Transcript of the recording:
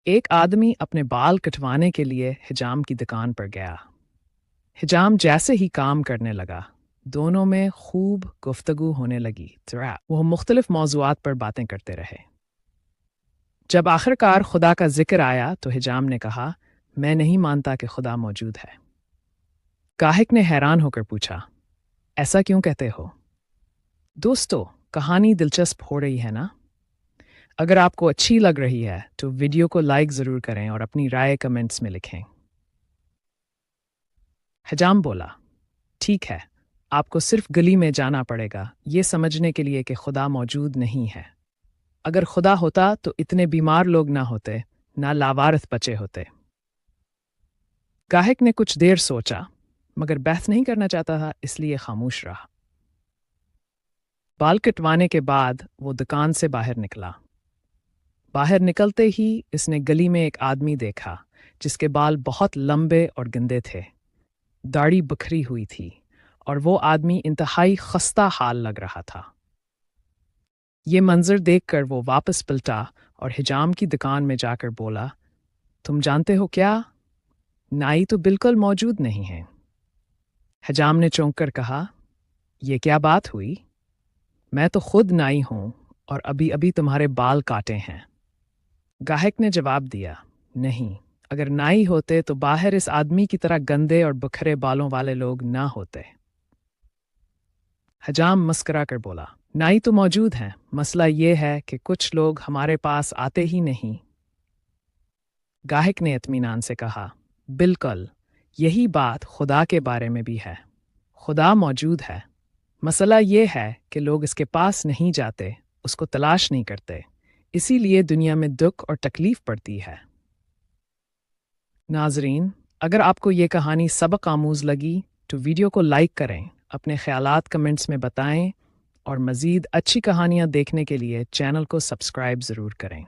ایک آدمی اپنے بال کٹوانے کے لیے حجام کی دکان پر گیا۔ حجام جیسے ہی کام کرنے لگا، دونوں میں خوب گفتگو ہونے لگی۔ وہ مختلف موضوعات پر باتیں کرتے رہے۔ جب آخرکار خدا کا ذکر آیا تو حجام نے کہا، میں نہیں مانتا کہ خدا موجود ہے۔ گاہک نے حیران ہو کر پوچھا، ایسا کیوں کہتے ہو؟ دوستو، کہانی دلچسپ ہو رہی ہے نا؟ اگر آپ کو اچھی لگ رہی ہے تو ویڈیو کو لائک ضرور کریں اور اپنی رائے کمنٹس میں لکھیں۔ حجام بولا، ٹھیک ہے، آپ کو صرف گلی میں جانا پڑے گا یہ سمجھنے کے لیے کہ خدا موجود نہیں ہے۔ اگر خدا ہوتا تو اتنے بیمار لوگ نہ ہوتے، نہ لاوارث بچے ہوتے۔ گاہک نے کچھ دیر سوچا، مگر بحث نہیں کرنا چاہتا تھا، اس لیے خاموش رہا۔ بال کٹوانے کے بعد وہ دکان سے باہر نکلا۔ باہر نکلتے ہی اس نے گلی میں ایک آدمی دیکھا جس کے بال بہت لمبے اور گندے تھے، داڑھی بکھری ہوئی تھی، اور وہ آدمی انتہائی خستہ حال لگ رہا تھا۔ یہ منظر دیکھ کر وہ واپس پلٹا اور حجام کی دکان میں جا کر بولا، تم جانتے ہو کیا؟ نائی تو بالکل موجود نہیں ہے۔ حجام نے چونک کر کہا، یہ کیا بات ہوئی؟ میں تو خود نائی ہوں اور ابھی ابھی تمہارے بال کاٹے ہیں۔ گاہک نے جواب دیا، نہیں، اگر نائی ہوتے تو باہر اس آدمی کی طرح گندے اور بکھرے بالوں والے لوگ نہ ہوتے۔ حجام مسکرا کر بولا، نائی تو موجود ہیں، مسئلہ یہ ہے کہ کچھ لوگ ہمارے پاس آتے ہی نہیں۔ گاہک نے اطمینان سے کہا، بالکل، یہی بات خدا کے بارے میں بھی ہے۔ خدا موجود ہے، مسئلہ یہ ہے کہ لوگ اس کے پاس نہیں جاتے، اس کو تلاش نہیں کرتے، اسی لیے دنیا میں دکھ اور تکلیف پڑتی ہے۔ ناظرین، اگر آپ کو یہ کہانی سبق آموز لگی تو ویڈیو کو لائک کریں، اپنے خیالات کمنٹس میں بتائیں، اور مزید اچھی کہانیاں دیکھنے کے لیے چینل کو سبسکرائب ضرور کریں۔